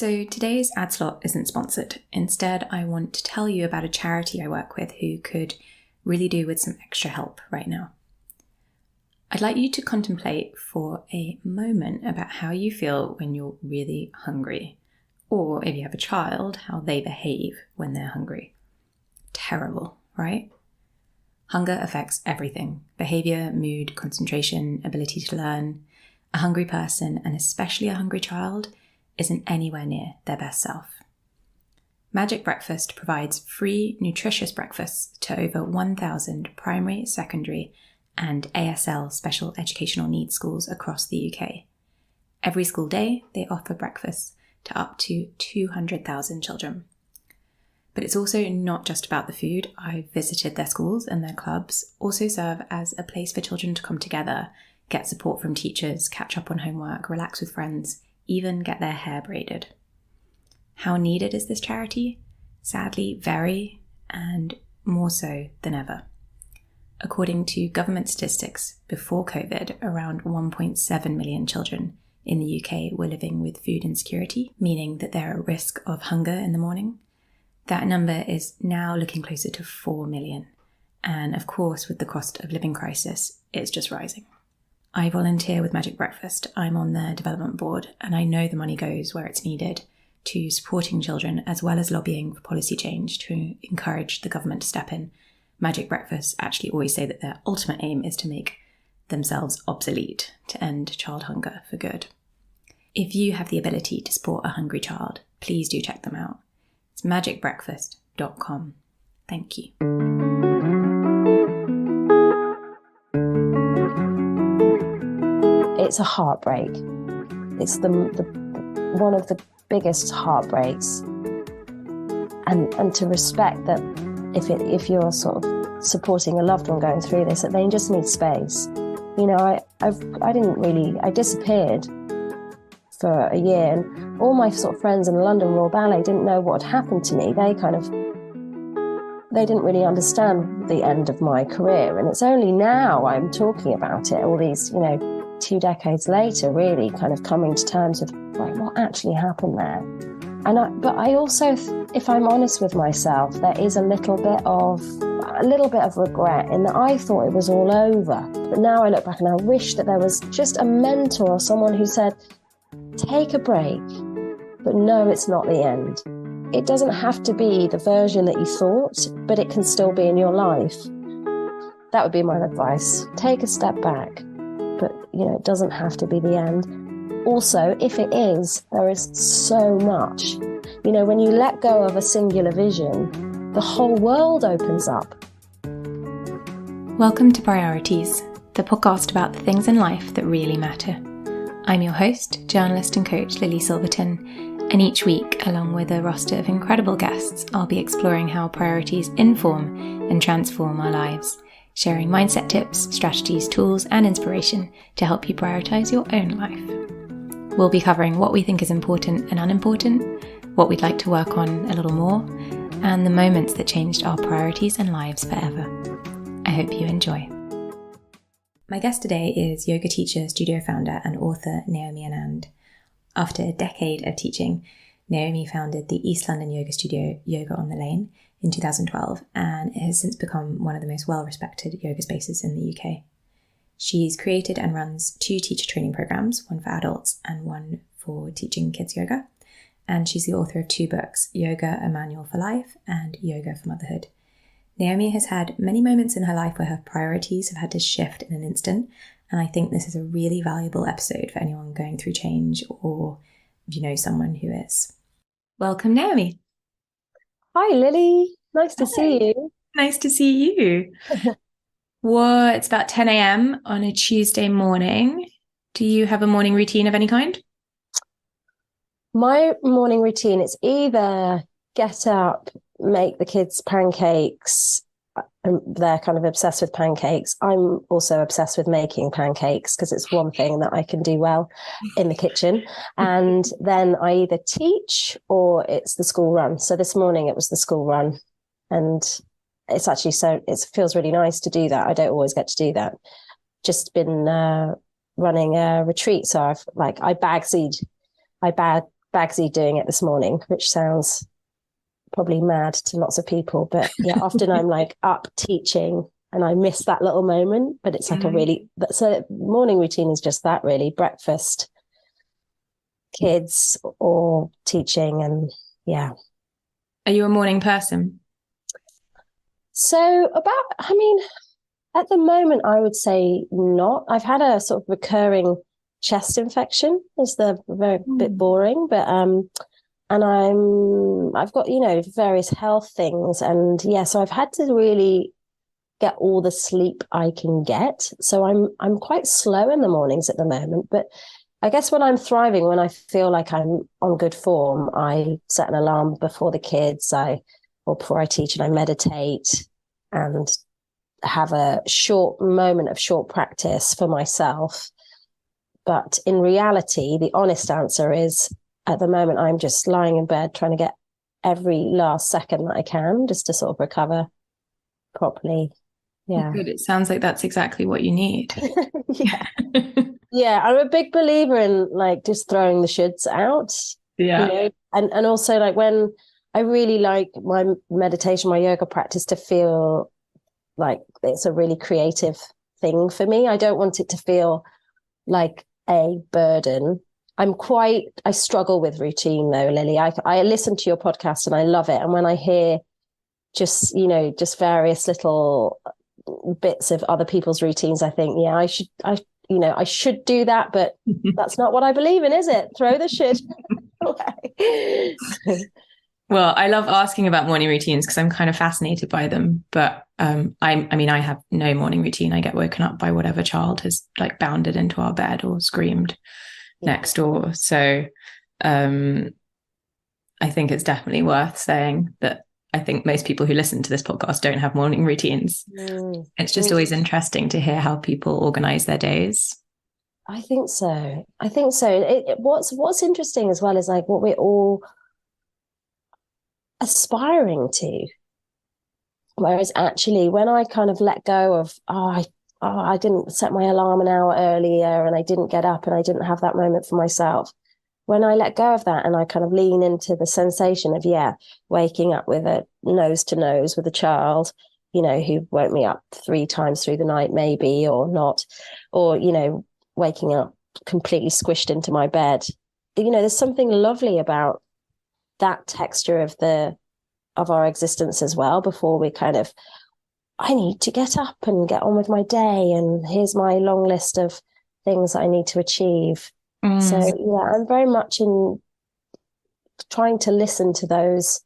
So today's ad slot isn't sponsored. Instead, I want to tell you about a charity I work with who could really do with some extra help right now. I'd like you to contemplate for a moment about how you feel when you're really hungry, or if you have a child, how they behave when they're hungry. Terrible, right? Hunger affects everything: behavior, mood, concentration, ability to learn. A hungry person, and especially a hungry child, isn't anywhere near their best self. Magic Breakfast provides free, nutritious breakfasts to over 1,000 primary, secondary, and ASL special educational needs schools across the UK. Every school day, they offer breakfasts to up to 200,000 children. But it's also not just about the food. I've visited their schools, and their clubs also serve as a place for children to come together, get support from teachers, catch up on homework, relax with friends, even get their hair braided. How needed is this charity? Sadly, very, and more so than ever. According to government statistics, before COVID, around 1.7 million children in the UK were living with food insecurity, meaning that they're at risk of hunger in the morning. That number is now looking closer to 4 million. And of course, with the cost of living crisis, it's just rising. I volunteer with Magic Breakfast. I'm on their development board, and I know the money goes where it's needed to supporting children, as well as lobbying for policy change to encourage the government to step in. Magic Breakfast actually always say that their ultimate aim is to make themselves obsolete, to end child hunger for good. If you have the ability to support a hungry child, please do check them out. It's magicbreakfast.com. Thank you. It's a heartbreak. It's the one of the biggest heartbreaks, and to respect that if you're sort of supporting a loved one going through this, that they just need space. You know, I disappeared for a year, and all my sort of friends in the London Royal Ballet didn't know what had happened to me. They didn't really understand the end of my career, and it's only now I'm talking about it, all these, 2 decades later, really kind of coming to terms with what actually happened there. But I also, if I'm honest with myself, there is a little bit of regret in that I thought it was all over. But now I look back and I wish that there was just a mentor or someone who said, take a break, but no, it's not the end. It doesn't have to be the version that you thought, but it can still be in your life. That would be my advice. Take a step back, but it doesn't have to be the end. Also, if it is, there is so much. When you let go of a singular vision, the whole world opens up. Welcome to Priorities, the podcast about the things in life that really matter. I'm your host, journalist and coach Lily Silverton, and each week, along with a roster of incredible guests, I'll be exploring how priorities inform and transform our lives, sharing mindset tips, strategies, tools, and inspiration to help you prioritize your own life. We'll be covering what we think is important and unimportant, what we'd like to work on a little more, and the moments that changed our priorities and lives forever. I hope you enjoy. My guest today is yoga teacher, studio founder, and author Naomi Annand. After a decade of teaching, Naomi founded the East London yoga studio Yoga on the Lane in 2012, and it has since become one of the most well-respected yoga spaces in the UK. She's created and runs 2 teacher training programs, one for adults and one for teaching kids yoga. And she's the author of 2 books, Yoga, A Manual for Life and Yoga for Motherhood. Naomi has had many moments in her life where her priorities have had to shift in an instant, and I think this is a really valuable episode for anyone going through change or if you know someone who is. Welcome, Naomi. Hi, Lily. Nice to see you. Nice to see you. Well, it's about 10 a.m. on a Tuesday morning. Do you have a morning routine of any kind? My morning routine is either get up, make the kids pancakes, and they're kind of obsessed with pancakes. I'm also obsessed with making pancakes because it's one thing that I can do well in the kitchen. And then I either teach or it's the school run. So this morning it was the school run, and it's actually it feels really nice to do that. I don't always get to do that. Just been running a retreat. So I bag Bagsy doing it this morning, which sounds probably mad to lots of people. But yeah, often I'm like up teaching and I miss that little moment. But it's like so morning routine is just that really, breakfast, kids or teaching. And yeah. Are you a morning person? So at the moment, I would say not. I've had a sort of recurring chest infection, is the very bit boring, but and I've got, various health things, and yeah, so I've had to really get all the sleep I can get. So I'm quite slow in the mornings at the moment, but I guess when I'm thriving, when I feel like I'm on good form, I set an alarm before the kids, or before I teach, and I meditate and have a short moment of short practice for myself. But in reality, the honest answer is at the moment, I'm just lying in bed trying to get every last second that I can just to sort of recover properly. Yeah. Good. It sounds like that's exactly what you need. Yeah. Yeah. I'm a big believer in like just throwing the shoulds out. Yeah. And also like when I really like my meditation, my yoga practice to feel like it's a really creative thing for me. I don't want it to feel like a burden. I struggle with routine though, Lily. I listen to your podcast and I love it. And when I hear just various little bits of other people's routines, I think, yeah, I should do that, but that's not what I believe in, is it? Throw the shit away. Well, I love asking about morning routines because I'm kind of fascinated by them. But I have no morning routine. I get woken up by whatever child has like bounded into our bed or screamed next door. So I think it's definitely worth saying that I think most people who listen to this podcast don't have morning routines. It's just always interesting to hear how people organize their days. I think so. What's interesting as well is like what we're all aspiring to. Whereas actually, when I kind of let go of, I didn't set my alarm an hour earlier and I didn't get up and I didn't have that moment for myself. When I let go of that and I kind of lean into the sensation of, waking up with a nose to nose with a child, who woke me up 3 times through the night, maybe, or not, or, waking up completely squished into my bed. There's something lovely about that texture of our existence as well, before we kind of, I need to get up and get on with my day, and here's my long list of things that I need to achieve. So yeah, I'm very much in trying to listen to those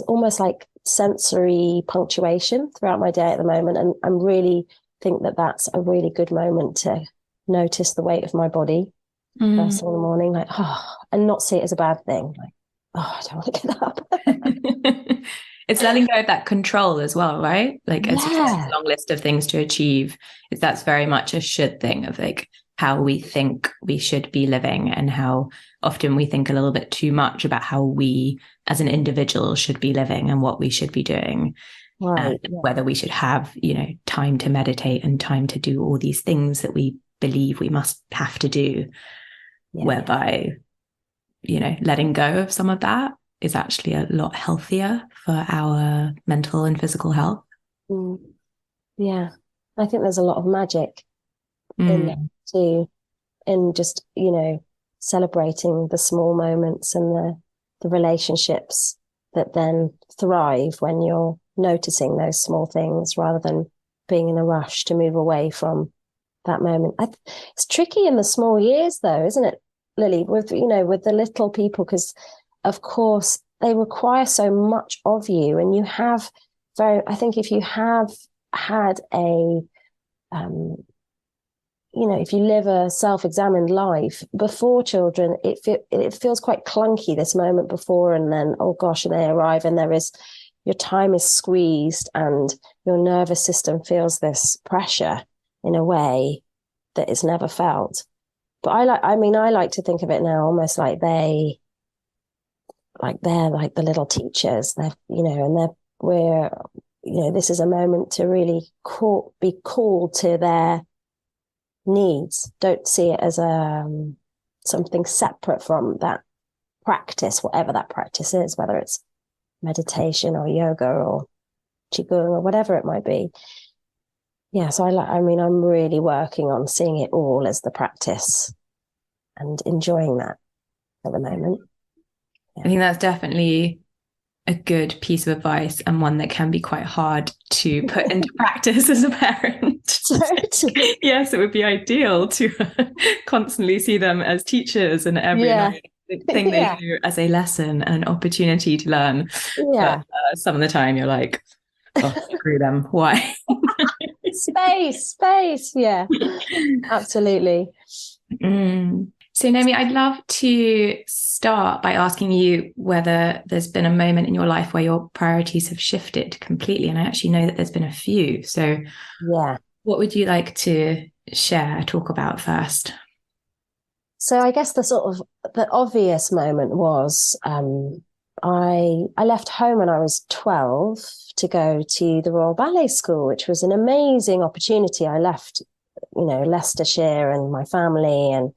almost like sensory punctuation throughout my day at the moment, and I really think that that's a really good moment to notice the weight of my body first thing in the morning, like, and not see it as a bad thing, like, I don't want to get up. It's letting go of that control as well, right? Like, as you say, a long list of things to achieve. That's very much a should thing of like how we think we should be living, and how often we think a little bit too much about how we as an individual should be living and what we should be doing. Right. Whether we should have, time to meditate and time to do all these things that we believe we must have to do, whereby, letting go of some of that is actually a lot healthier for our mental and physical health. Yeah. I think there's a lot of magic in that too, in just, celebrating the small moments and the relationships that then thrive when you're noticing those small things rather than being in a rush to move away from that moment. It's tricky in the small years though, isn't it, Lily, with the little people, because of course they require so much of you, and I think if you have had if you live a self-examined life before children, it feels quite clunky, this moment before and then, oh gosh, and they arrive and your time is squeezed and your nervous system feels this pressure in a way that is never felt. But I like to think of it now almost like they're like the little teachers. This is a moment to really be called to their needs. Don't see it as something separate from that practice, whatever that practice is, whether it's meditation or yoga or qigong or whatever it might be. Yeah, so I'm really working on seeing it all as the practice and enjoying that at the moment. Yeah. I think that's definitely a good piece of advice, and one that can be quite hard to put into practice as a parent. Totally. Yes, it would be ideal to constantly see them as teachers and every thing they do as a lesson, an opportunity to learn. Yeah. But some of the time you're like, oh, screw them. Why? Space. Yeah, absolutely. So, Naomi, I'd love to start by asking you whether there's been a moment in your life where your priorities have shifted completely. And I actually know that there's been a few. So, yeah, what would you like to talk about first? So I guess the obvious moment was I left home when I was 12 to go to the Royal Ballet School, which was an amazing opportunity. I left, Leicestershire and my family, and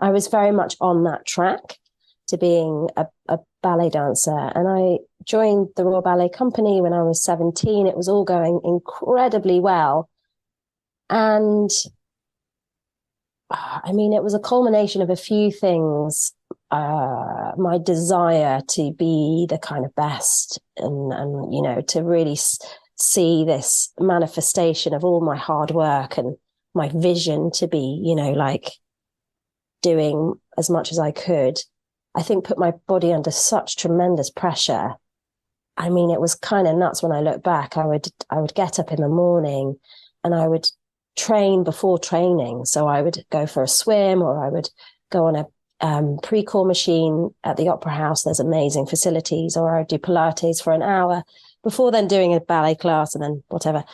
I was very much on that track to being a ballet dancer. And I joined the Royal Ballet Company when I was 17. It was all going incredibly well. And it was a culmination of a few things. My desire to be the kind of best and to really see this manifestation of all my hard work and my vision to be, doing as much as I could, I think put my body under such tremendous pressure. It was kind of nuts when I look back. I would get up in the morning and I would train before training. So I would go for a swim, or I would go on a pre-core machine at the Opera House. There's amazing facilities. Or I would do Pilates for an hour before then doing a ballet class and then whatever.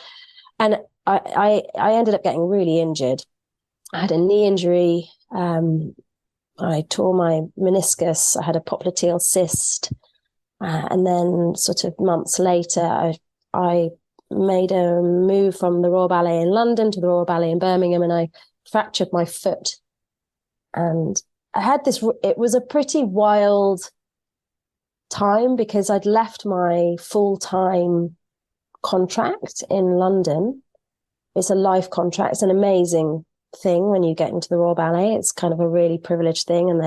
And I ended up getting really injured. I had a knee injury. I tore my meniscus. I had a popliteal cyst. And then sort of months later, I made a move from the Royal Ballet in London to the Royal Ballet in Birmingham, and I fractured my foot. And I had it was a pretty wild time because I'd left my full-time contract in London. It's a life contract. It's an amazing thing when you get into the Royal Ballet. It's kind of a really privileged thing, and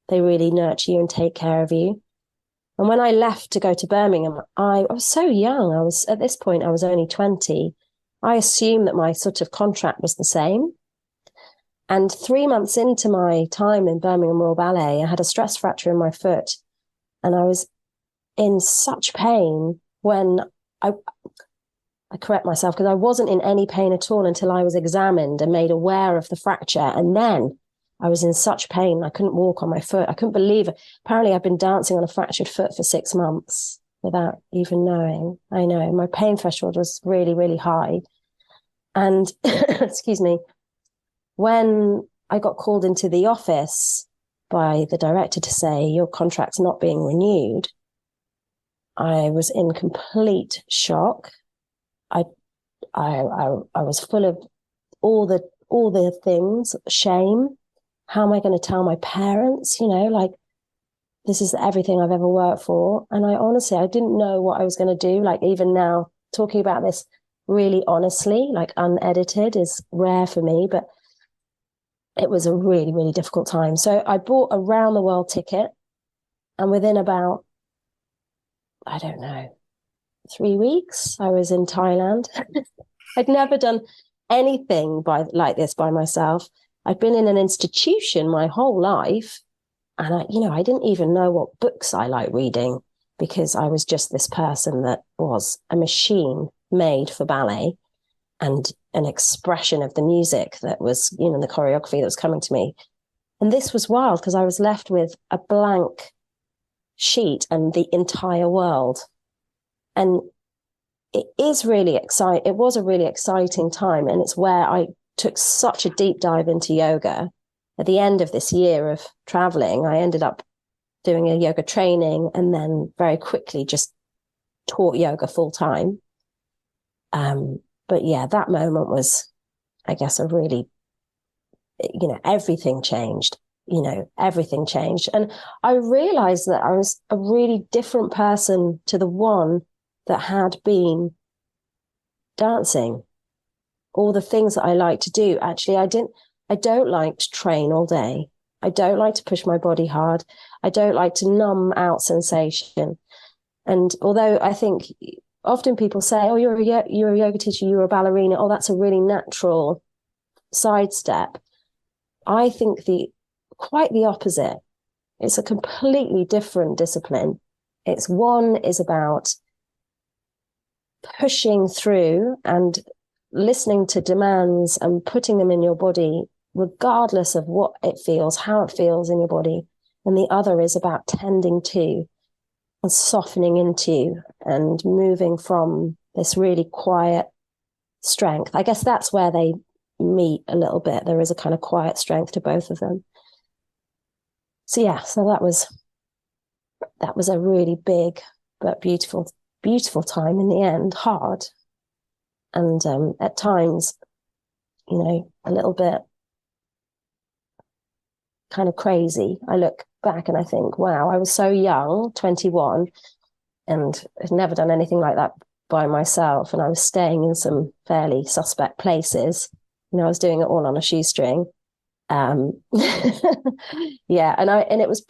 they really nurture you and take care of you. And when I left to go to Birmingham, I was so young. At this point, I was only 20. I assumed that my sort of contract was the same. And 3 months into my time in Birmingham Royal Ballet, I had a stress fracture in my foot. And I was in such pain when I correct myself, because I wasn't in any pain at all until I was examined and made aware of the fracture. And then I was in such pain. I couldn't walk on my foot. I couldn't believe it. Apparently, I've been dancing on a fractured foot for 6 months without even knowing. I know my pain threshold was really, really high. And excuse me, when I got called into the office by the director to say your contract's not being renewed, I was in complete shock. I was full of all the things, shame. How am I going to tell my parents? This is everything I've ever worked for. And I didn't know what I was going to do. Even now, talking about this really honestly, unedited, is rare for me, but it was a really, really difficult time. So I bought a round the world ticket, and within about, 3 weeks, I was in Thailand. I'd never done anything like this by myself. I'd been in an institution my whole life, and I didn't even know what books I like reading, because I was just this person that was a machine made for ballet and an expression of the music that was, the choreography that was coming to me. And this was wild because I was left with a blank sheet and the entire world. And it is really exciting. It was a really exciting time. And it's where I took such a deep dive into yoga. At the end of this year of traveling, I ended up doing a yoga training and then very quickly just taught yoga full time. But yeah, that moment was, I guess, a really, everything changed. everything changed. And I realized that I was a really different person to the one that had been dancing. All the things that I like to do. Actually, I don't like to train all day. I don't like to push my body hard. I don't like to numb out sensation. And although I think often people say, oh, you're a yoga teacher, you're a ballerina, oh, that's a really natural sidestep. I think quite the opposite. It's a completely different discipline. One is about pushing through and listening to demands and putting them in your body, regardless of what it feels, how it feels in your body. And the other is about tending to and softening into and moving from this really quiet strength. I guess that's where they meet a little bit. There is a kind of quiet strength to both of them. So that was a really big but beautiful time in the end. Hard, and at times, a little bit kind of crazy. I look back and I think, wow, I was so young, 21, and had never done anything like that by myself. And I was staying in some fairly suspect places. I was doing it all on a shoestring. Yeah, and it was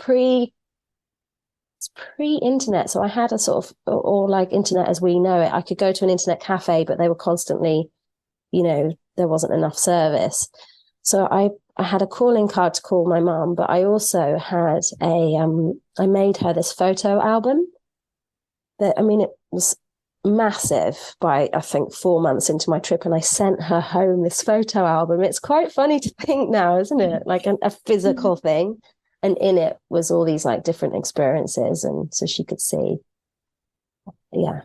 pre-internet, so I had a sort of, or like internet as we know it. I could go to an internet cafe, but they were constantly, there wasn't enough service. So I had a calling card to call my mum, but I also had I made her this photo album it was massive by, I think, 4 months into my trip, and I sent her home this photo album. It's quite funny to think now, isn't it? Like a physical thing. And in it was all these like different experiences. And so she could see. Yeah.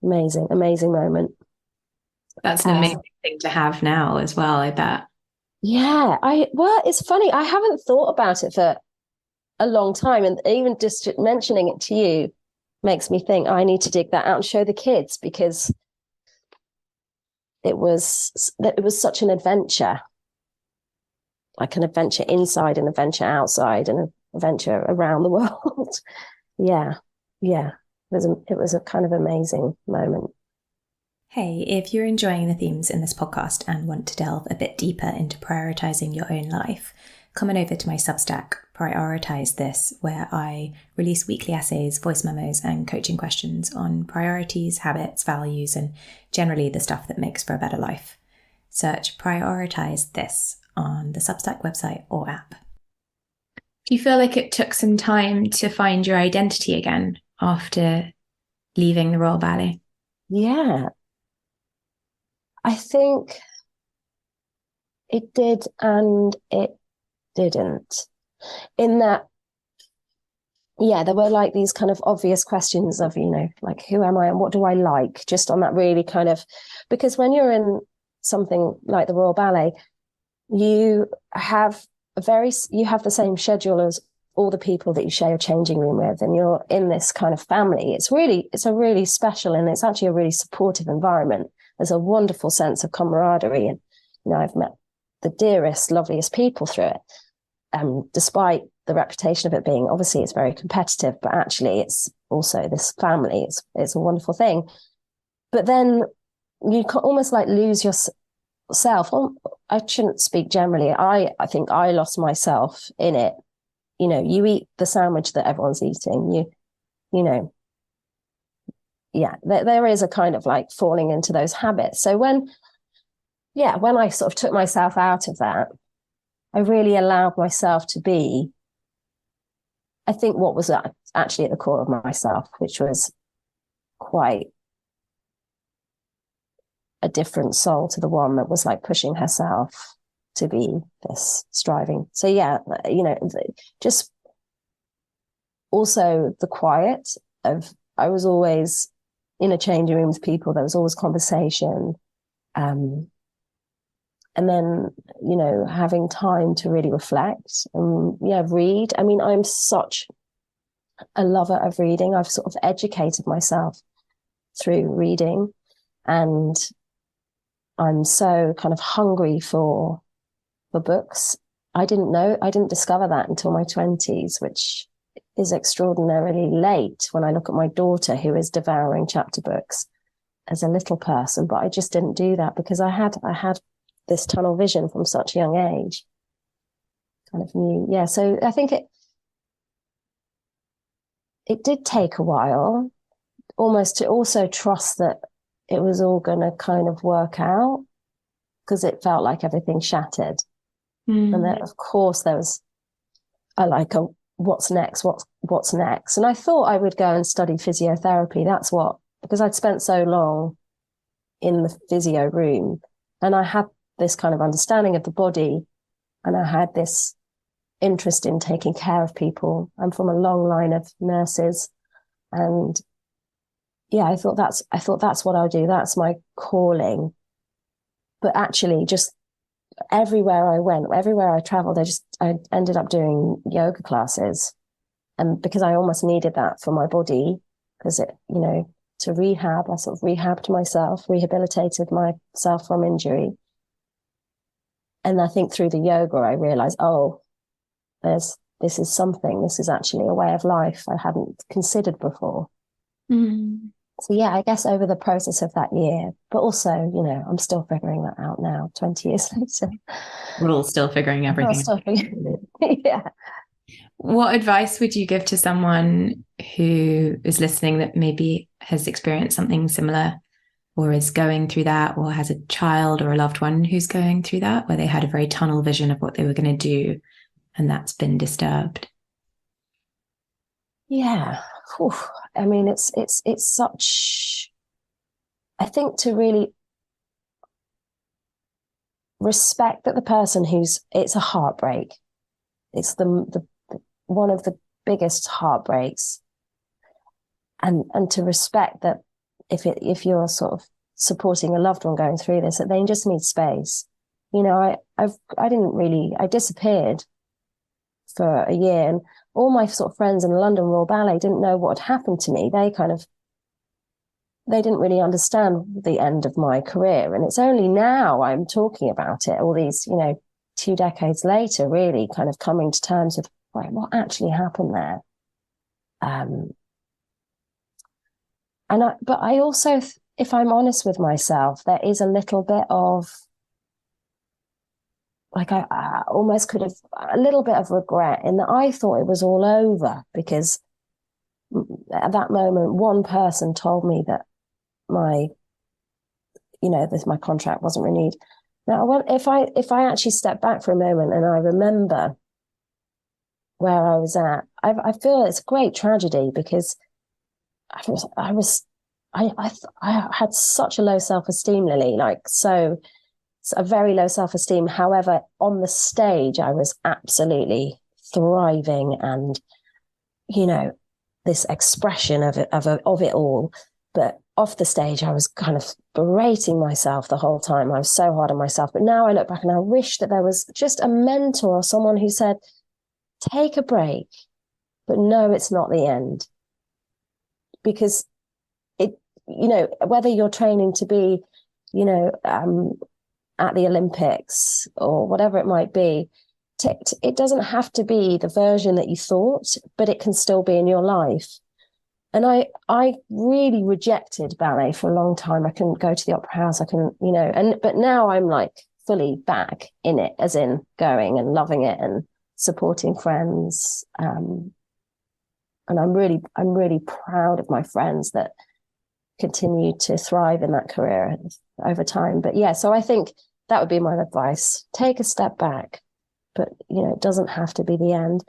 Amazing moment. That's an amazing thing to have now as well, I bet. Yeah. Well, it's funny. I haven't thought about it for a long time. And even just mentioning it to you makes me think I need to dig that out and show the kids, because it was such an adventure. Like an adventure inside, an adventure outside, and an adventure around the world. Yeah. It was a kind of amazing moment. Hey, if you're enjoying the themes in this podcast and want to delve a bit deeper into prioritizing your own life, come on over to my Substack, Prioritize This, where I release weekly essays, voice memos, and coaching questions on priorities, habits, values, and generally the stuff that makes for a better life. Search Prioritize This on the Substack website or app. Do you feel like it took some time to find your identity again after leaving the Royal Ballet? Yeah. I think it did and it didn't. In that, yeah, there were like these kind of obvious questions of, like, who am I and what do I like? Just on that really kind of, because when you're in something like the Royal Ballet, you have the same schedule as all the people that you share your changing room with, and you're in this kind of family. It's a really special, and it's actually a really supportive environment. There's a wonderful sense of camaraderie, and I've met the dearest, loveliest people through it. Despite the reputation of it being, obviously it's very competitive, but actually it's also this family. It's a wonderful thing. But then you can almost like lose yourself. Well, I shouldn't speak generally. I think I lost myself in it. You eat the sandwich that everyone's eating. There is a kind of like falling into those habits. So when I sort of took myself out of that, I really allowed myself to be, I think, what was actually at the core of myself, which was quite a different soul to the one that was like pushing herself to be this striving. So just also the quiet of, I was always in a changing room with people. There was always conversation. And then, having time to really reflect and read. I mean, I'm such a lover of reading. I've sort of educated myself through reading, and I'm so kind of hungry for books. I didn't discover that until my 20s, which is extraordinarily late when I look at my daughter, who is devouring chapter books as a little person. But I just didn't do that because I had this tunnel vision from such a young age. Kind of knew, yeah. So I think it did take a while, almost to also trust that it was all going to kind of work out, because it felt like everything shattered. And then, of course, there was what's next? What's next? And I thought I would go and study physiotherapy. Because I'd spent so long in the physio room, and I had this kind of understanding of the body, and I had this interest in taking care of people. I'm from a long line of nurses, and yeah, I thought that's what I'll do. That's my calling. But actually, just everywhere I went, everywhere I traveled, I ended up doing yoga classes. And because I almost needed that for my body, because to rehab, I sort of rehabbed myself, rehabilitated myself from injury. And I think through the yoga, I realized, this is actually a way of life I hadn't considered before. So yeah, I guess over the process of that year, but also, I'm still figuring that out now, 20 years later. We're all still figuring everything out. Yeah. What advice would you give to someone who is listening that maybe has experienced something similar, or is going through that, or has a child or a loved one who's going through that, where they had a very tunnel vision of what they were going to do and that's been disturbed? Yeah. Whew. I mean, it's such, I think, to really respect that the person it's a heartbreak. It's the one of the biggest heartbreaks. And to respect that if you're sort of supporting a loved one going through this, that they just need space. I disappeared for a year, and all my sort of friends in the London Royal Ballet didn't know what had happened to me. They didn't really understand the end of my career. And it's only now I'm talking about it, all these, 2 decades later, really kind of coming to terms with what actually happened there. But I also, if I'm honest with myself, there is a little bit of, I almost could have a little bit of regret in that I thought it was all over, because at that moment, one person told me that my contract wasn't renewed. Now, if I actually step back for a moment and I remember where I was at, I feel it's a great tragedy, because I had such a low self-esteem, Lily, a very low self-esteem. However, on the stage, I was absolutely thriving, and this expression of it all. But off the stage, I was kind of berating myself the whole time. I was so hard on myself. But now I look back and I wish that there was just a mentor or someone who said, take a break, but no, it's not the end. Because whether you're training to be, at the Olympics or whatever it might be, it doesn't have to be the version that you thought, but it can still be in your life. And I really rejected ballet for a long time. I couldn't go to the opera house. I couldn't, but now I'm fully back in it, as in going and loving it and supporting friends. And I'm really proud of my friends that continue to thrive in that career over time. But yeah, so I think that would be my advice. Take a step back, but it doesn't have to be the end.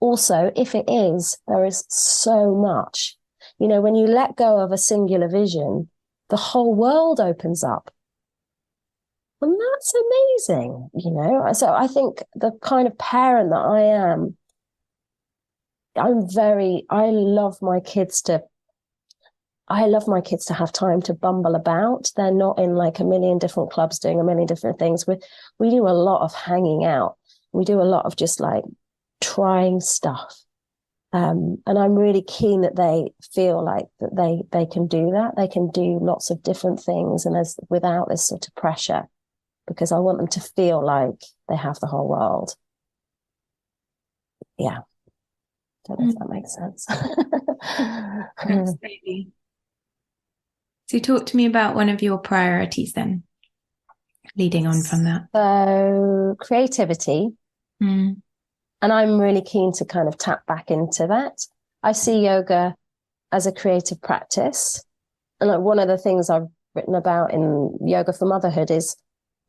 Also, if it is, there is so much. When you let go of a singular vision, the whole world opens up. And that's amazing, So I think the kind of parent that I am, I love my kids to have time to bumble about. They're not in a million different clubs doing a million different things. We do a lot of hanging out. We do a lot of just trying stuff. And I'm really keen that they feel like that they can do that. They can do lots of different things, and without this sort of pressure, because I want them to feel like they have the whole world. yeah, don't know if that makes sense. Absolutely. So talk to me about one of your priorities then, leading on from that. So creativity. Mm. And I'm really keen to kind of tap back into that. I see yoga as a creative practice. And like one of the things I've written about in Yoga for Motherhood is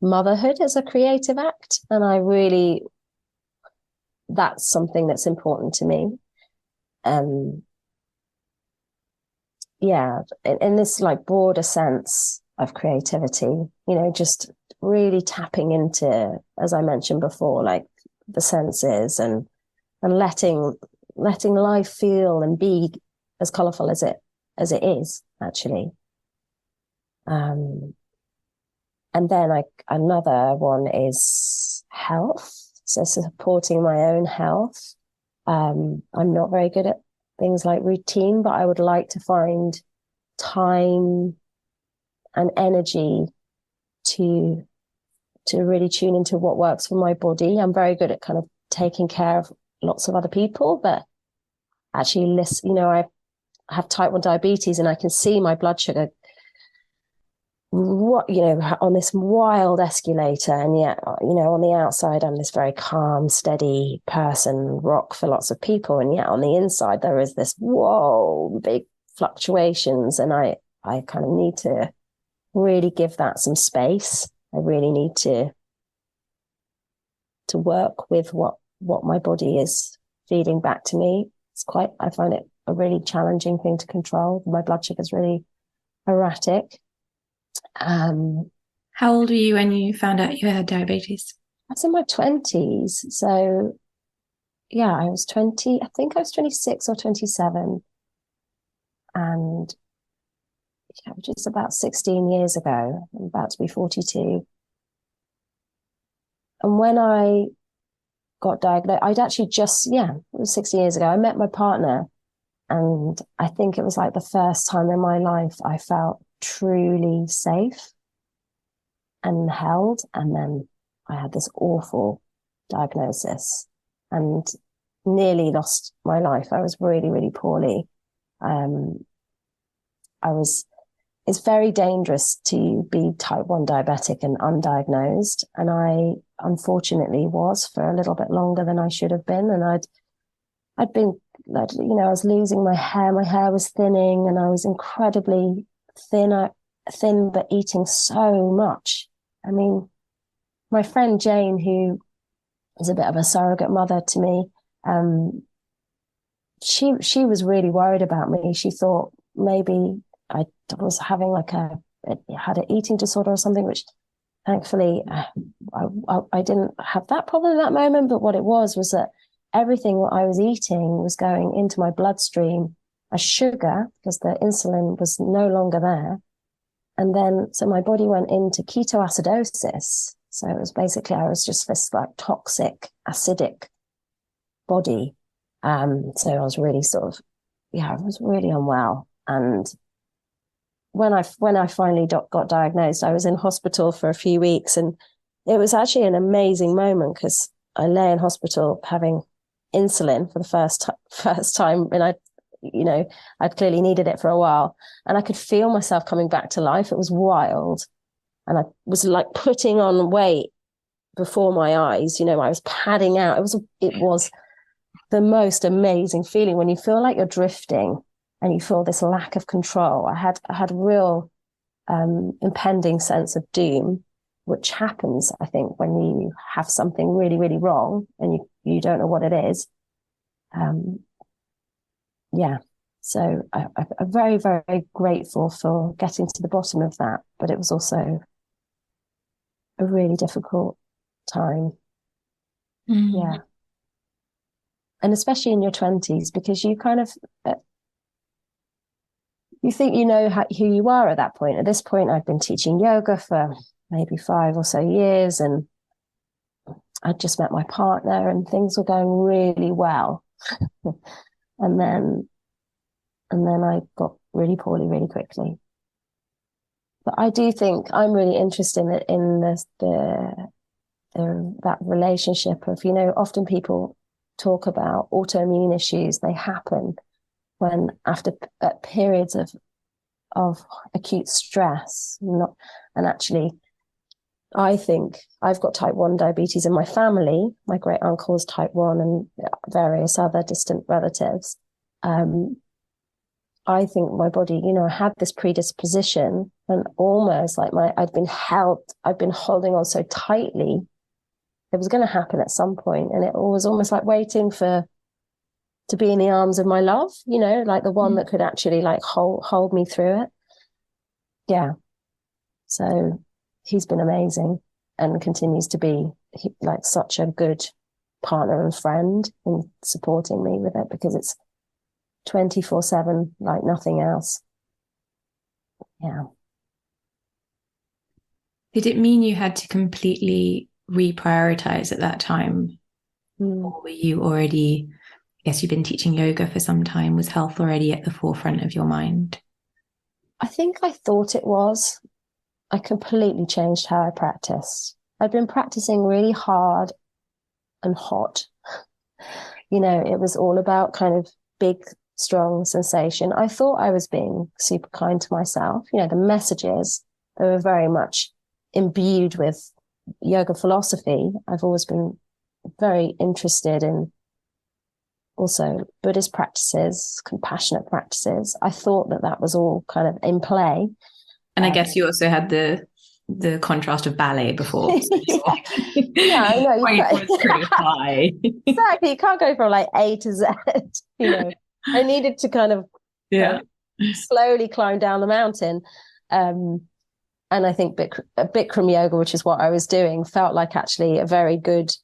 motherhood as a creative act. And that's something that's important to me. Yeah, in this like broader sense of creativity, just really tapping into, as I mentioned before, like the senses and letting life feel and be as colorful as it is actually. And then another one is health. So supporting my own health. I'm not very good at things like routine, but I would like to find time and energy to really tune into what works for my body. I'm very good at kind of taking care of lots of other people, but actually listen, I have type 1 diabetes and I can see my blood sugar on this wild escalator, and yet on the outside I'm this very calm, steady person, rock for lots of people, and yet on the inside there is this big fluctuations, and I kind of need to really give that some space. I really need to work with what my body is feeding back to me. I find it a really challenging thing to control. My blood sugar is really erratic. How old were you when you found out you had diabetes? I was in my 20s. So yeah, I was 20. I think I was 26 or 27. And yeah, which is about 16 years ago. I'm about to be 42. And when I got diagnosed, I'd actually it was 16 years ago. I met my partner, and I think it was like the first time in my life I felt truly safe and held. And then I had this awful diagnosis and nearly lost my life. I was really, really poorly. It's very dangerous to be type 1 diabetic and undiagnosed. And I unfortunately was for a little bit longer than I should have been. And I'd been, I was losing my hair. My hair was thinning and I was incredibly thin, but eating so much. I mean, my friend Jane, who is a bit of a surrogate mother to me, she was really worried about me. She thought maybe I was having had an eating disorder or something, which thankfully I didn't have that problem at that moment. But what it was that everything what I was eating was going into my bloodstream as sugar because the insulin was no longer there. And then, so my body went into ketoacidosis. So it was basically, I was just this like toxic, acidic body. So I was really I was really unwell. And when I finally got diagnosed, I was in hospital for a few weeks, and it was actually an amazing moment because I lay in hospital having insulin for the first time, and I'd clearly needed it for a while, and I could feel myself coming back to life. It was wild, and I was like putting on weight before my eyes. I was padding out. It was the most amazing feeling when you feel like you're drifting and you feel this lack of control. I had a real impending sense of doom, which happens, I think, when you have something really, really wrong and you don't know what it is. So I'm very, very grateful for getting to the bottom of that, but it was also a really difficult time. Yeah. And especially in your 20s, because you kind of, you think you know who you are at that point. At this point, I'd been teaching yoga for maybe 5 or so years, and I'd just met my partner and things were going really well. and then I got really poorly really quickly. But I do think I'm really interested in that relationship of, often people talk about autoimmune issues. They happen when after periods of acute stress. And actually, I think I've got type 1 diabetes in my family. My great uncle is type 1 and various other distant relatives. I think my body, had this predisposition, and almost like I'd been holding on so tightly. It was going to happen at some point, and it was almost like waiting to be in the arms of my love, like the one that could actually like hold me through it. Yeah. So he's been amazing and continues to be like such a good partner and friend in supporting me with it, because it's 24/7, like nothing else. Yeah. Did it mean you had to completely reprioritize at that time? Or were you already, I guess you've been teaching yoga for some time, was health already at the forefront of your mind? I think I thought it was. I completely changed how I practiced. I'd been practicing really hard and hot. It was all about kind of big, strong sensation. I thought I was being super kind to myself. The messages, they were very much imbued with yoga philosophy. I've always been very interested in also Buddhist practices, compassionate practices. I thought that was all kind of in play. And I guess you also had the contrast of ballet before. So yeah, I know. Point was pretty high. Exactly. You can't go from like A to Z. I needed to kind of slowly climb down the mountain. And I think Bikram yoga, which is what I was doing, felt like actually a very good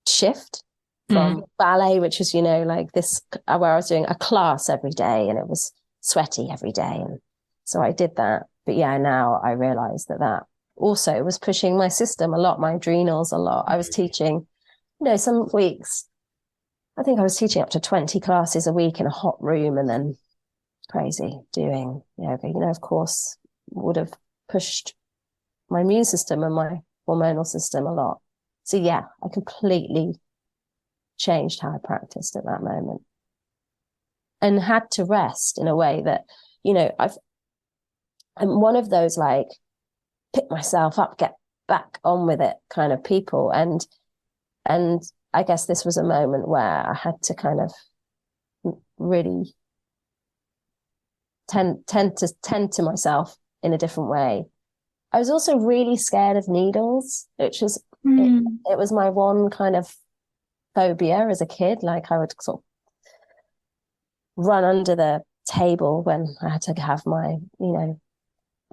shift from ballet, which is, like this, where I was doing a class every day and it was sweaty every day. And so I did that. But yeah, now I realize that also was pushing my system a lot, my adrenals a lot. I was teaching, some weeks, I think I was teaching up to 20 classes a week in a hot room, and then crazy doing yoga, of course, would have pushed my immune system and my hormonal system a lot. So yeah, I completely changed how I practiced at that moment, and had to rest in a way that, I'm one of those like pick myself up, get back on with it kind of people. And I guess this was a moment where I had to kind of really tend to myself in a different way. I was also really scared of needles, which was it was my one kind of phobia as a kid. Like I would sort of run under the table when I had to have my,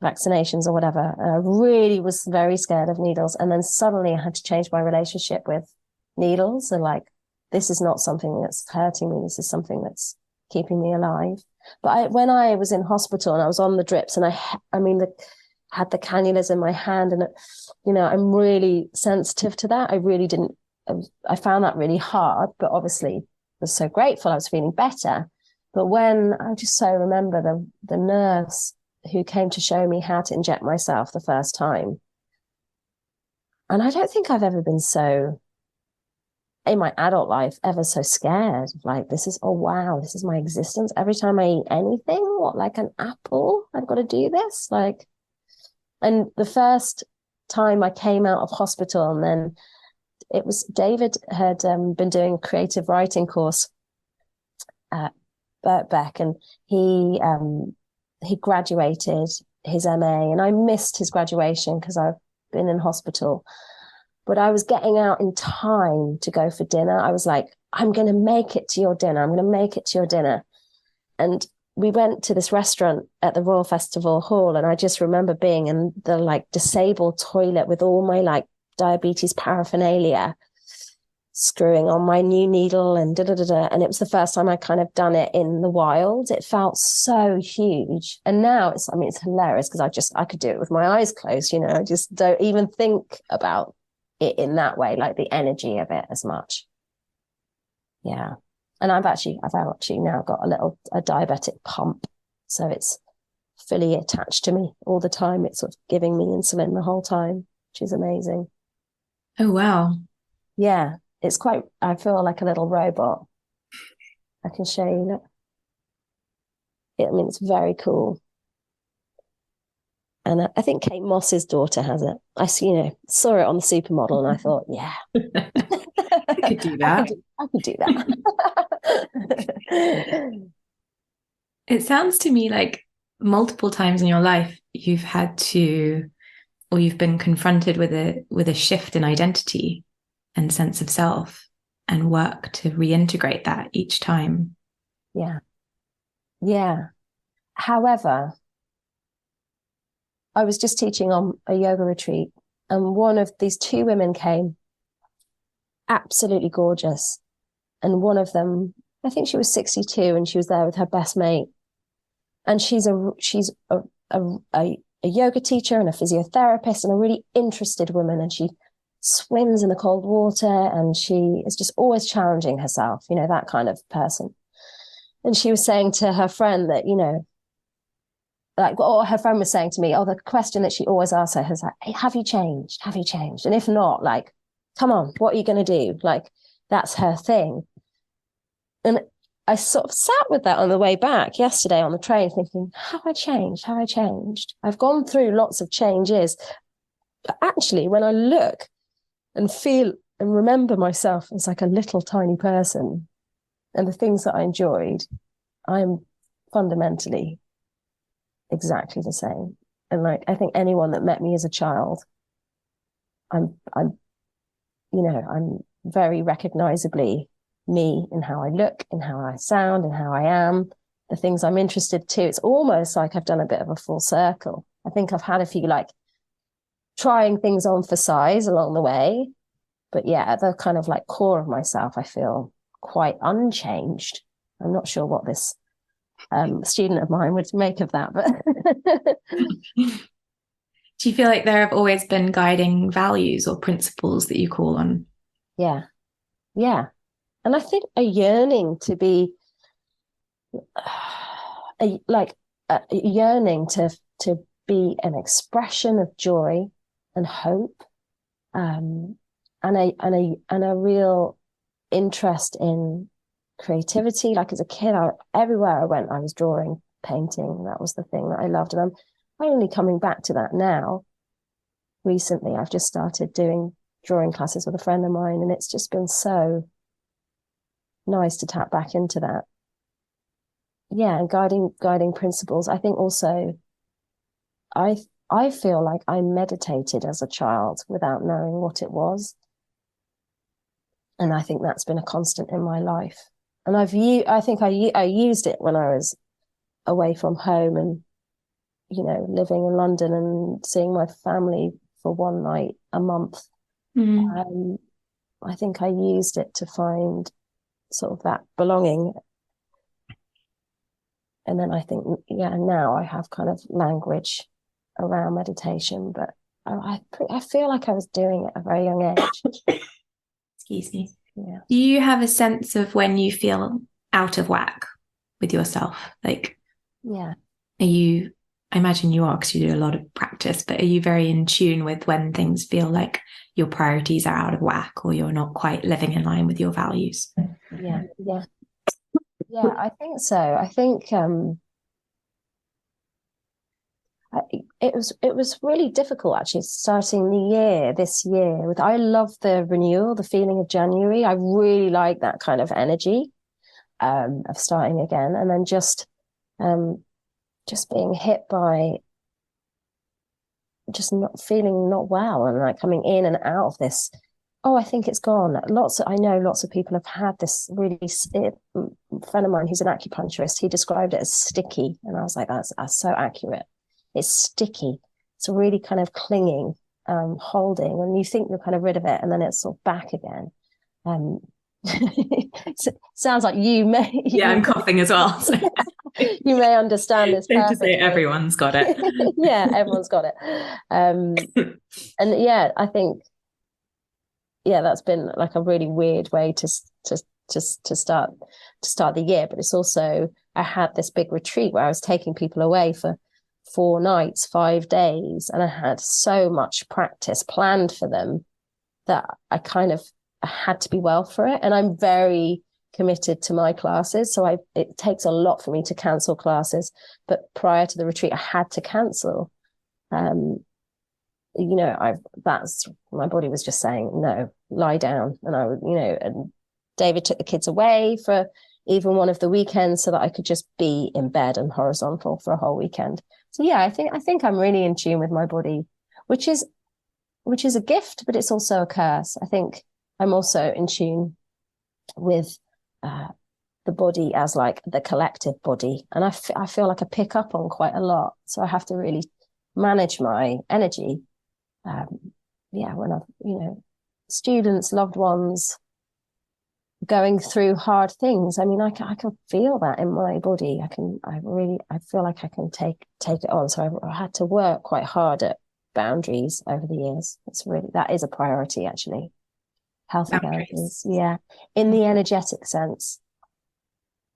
vaccinations or whatever. And I really was very scared of needles. And then suddenly I had to change my relationship with needles. And like, this is not something that's hurting me. This is something that's keeping me alive. But when I was in hospital and I was on the drips, and I had the cannulas in my hand, and I'm really sensitive to that. I found that really hard, but obviously I was so grateful. I was feeling better. But when I just so remember the nurse who came to show me how to inject myself the first time. And I don't think I've ever been so, in my adult life, ever so scared. Like, this is my existence. Every time I eat anything, like an apple, I've got to do this. Like, and the first time I came out of hospital, and then it was David had been doing a creative writing course at Birkbeck, and he graduated his MA, and I missed his graduation because I've been in hospital. But I was getting out in time to go for dinner. I was like, I'm going to make it to your dinner. I'm going to make it to your dinner. And we went to this restaurant at the Royal Festival Hall, and I just remember being in the like disabled toilet with all my like diabetes paraphernalia, screwing on my new needle and and it was the first time I kind of done it in the wild. It felt so huge. And now it's hilarious because I could do it with my eyes closed. I just don't even think about it in that way, like the energy of it as much. Yeah. And I've actually now got a diabetic pump, so it's fully attached to me all the time. It's sort of giving me insulin the whole time, which is amazing. Oh wow. Yeah. it's quite, I feel like a little robot. I can show you. Look. I mean, it's very cool. And I think Kate Moss's daughter has it. I see, saw it on the supermodel, and I thought, yeah, I could do that. I could do that. It sounds to me like multiple times in your life you've had to, or you've been confronted with a shift in identity and sense of self, and work to reintegrate that each time. Yeah. Yeah. However, I was just teaching on a yoga retreat, and one of these two women came, absolutely gorgeous. And one of them, I think she was 62, and she was there with her best mate. And she's a yoga teacher and a physiotherapist and a really interested woman. And she swims in the cold water, and she is just always challenging herself, that kind of person. And she was saying to her friend that, or her friend was saying to me, the question that she always asks her is like, hey, have you changed? Have you changed? And if not, like, come on, what are you going to do? Like, that's her thing. And I sort of sat with that on the way back yesterday on the train thinking, have I changed? Have I changed? I've gone through lots of changes. But actually, when I look and feel and remember myself as like a little tiny person and the things that I enjoyed, I'm fundamentally exactly the same. And like, I think anyone that met me as a child, I'm very recognizably me in how I look, in how I sound, and how I am, the things I'm interested to. It's almost like I've done a bit of a full circle. I think I've had a few like trying things on for size along the way. But yeah, the kind of like core of myself, I feel quite unchanged. I'm not sure what this student of mine would make of that, but do you feel like there have always been guiding values or principles that you call on? Yeah. And I think a yearning to be a yearning to be an expression of joy and hope, and a real interest in creativity. Like as a kid, everywhere I went, I was drawing, painting. That was the thing that I loved. And I'm only coming back to that now. Recently, I've just started doing drawing classes with a friend of mine, and it's just been so nice to tap back into that. Yeah, and guiding principles. I think also I feel like I meditated as a child without knowing what it was. And I think that's been a constant in my life. And I used it when I was away from home and, living in London and seeing my family for one night a month. I think I used it to find sort of that belonging. And then I think, now I have kind of language around meditation, but I feel like I was doing it at a very young age. Excuse me. Yeah. Do you have a sense of when you feel out of whack with yourself? Like, yeah. I imagine you are because you do a lot of practice, but are you very in tune with when things feel like your priorities are out of whack or you're not quite living in line with your values? Yeah. I think so. I think it was really difficult actually starting this year. I love the renewal, the feeling of January. I really like that kind of energy of starting again, and then just being hit by just not feeling not well, and like coming in and out of this. Oh, I think it's gone. I know lots of people have had this really. A friend of mine who's an acupuncturist, he described it as sticky, and I was like, that's so accurate. It's sticky. It's really kind of clinging, holding, and you think you're kind of rid of it, and then it's sort of back again. Sounds like you may. Yeah, I'm coughing as well. So. You may understand this. To say everyone's got it. Yeah, everyone's got it. And yeah, I think that's been like a really weird way to start the year. But it's also, I had this big retreat where I was taking people away for 4 nights, 5 days, and I had so much practice planned for them that I kind of had to be well for it. And I'm very committed to my classes. So it takes a lot for me to cancel classes. But prior to the retreat, I had to cancel. That's my body was just saying, no, lie down. And and David took the kids away for even one of the weekends so that I could just be in bed and horizontal for a whole weekend. So yeah, I think I'm really in tune with my body, which is a gift, but it's also a curse. I think I'm also in tune with the body as like the collective body. And I feel like I pick up on quite a lot. So I have to really manage my energy. When I've, students, loved ones going through hard things. I mean, I can feel that in my body. I feel like I can take it on. So I had to work quite hard at boundaries over the years. That is a priority, actually. Healthy boundaries. Yeah. In the energetic sense,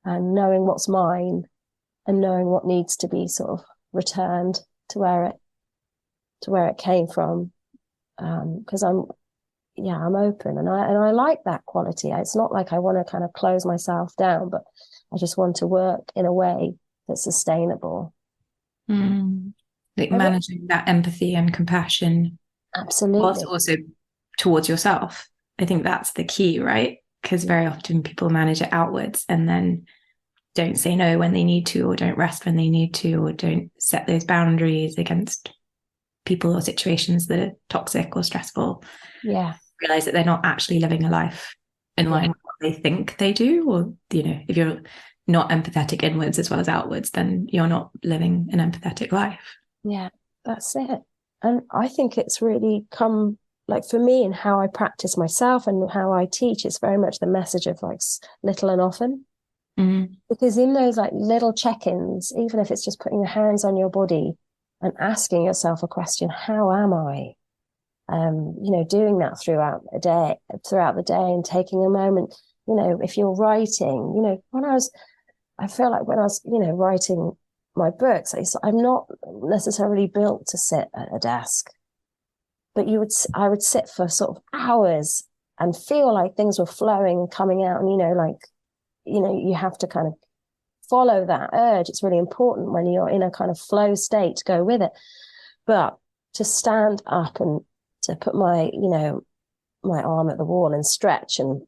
and knowing what's mine and knowing what needs to be sort of returned to where it came from. Because I'm open and I like that quality. It's not like I want to kind of close myself down, but I just want to work in a way that's sustainable. Like managing that empathy and compassion. Absolutely. Whilst also towards yourself. I think that's the key, right? Because very often people manage it outwards and then don't say no when they need to, or don't rest when they need to, or don't set those boundaries against people or situations that are toxic or stressful. Yeah. Realize that they're not actually living a life in line with what they think they do. Or, if you're not empathetic inwards as well as outwards, then you're not living an empathetic life. Yeah, that's it. And I think it's really come, like for me and how I practice myself and how I teach, it's very much the message of like little and often. Because in those like little check-ins, even if it's just putting your hands on your body and asking yourself a question, how am I? Doing that throughout the day and taking a moment, if you're writing, I feel like when I was, writing my books, I'm not necessarily built to sit at a desk, but I would sit for sort of hours and feel like things were flowing and coming out. And, you have to kind of follow that urge. It's really important when you're in a kind of flow state to go with it. But to stand up and to put my arm at the wall and stretch and